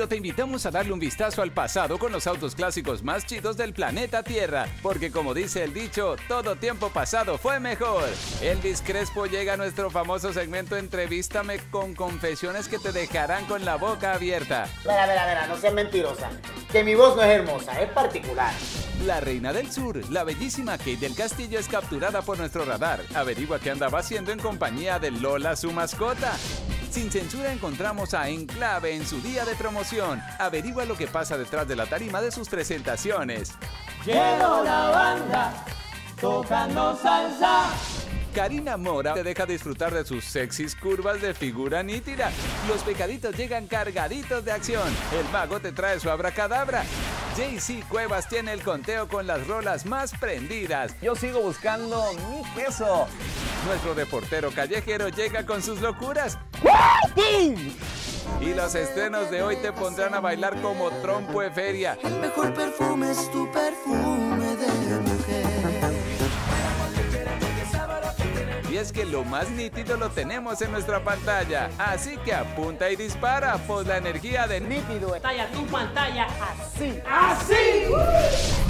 Nítido te invitamos a darle un vistazo al pasado con los autos clásicos más chidos del planeta Tierra, porque como dice el dicho, todo tiempo pasado fue mejor. Elvis Crespo llega a nuestro famoso segmento Entrevístame con confesiones que te dejarán con la boca abierta. Verá, no seas mentirosa, que mi voz no es hermosa, es particular. La reina del sur, la bellísima Kate del Castillo, es capturada por nuestro radar. Averigua qué andaba haciendo en compañía de Lola, su mascota. Sin censura encontramos a Enclave en su día de promoción. Averigua lo que pasa detrás de la tarima de sus presentaciones. Llegó la banda tocando salsa. Karina Mora te deja disfrutar de sus sexys curvas de figura nítida. Los pecaditos llegan cargaditos de acción. El mago te trae su abracadabra. JC Cuevas tiene el conteo con las rolas más prendidas. Yo sigo buscando mi queso. Nuestro reportero callejero llega con sus locuras. ¡Pum! Y los estrenos de hoy te pondrán a bailar como trompo de feria. El mejor perfume es tu perfume de mujer. Y es que lo más nítido lo tenemos en nuestra pantalla. Así que apunta y dispara, pues la energía de Nítido Talla tu pantalla así. ¡Así!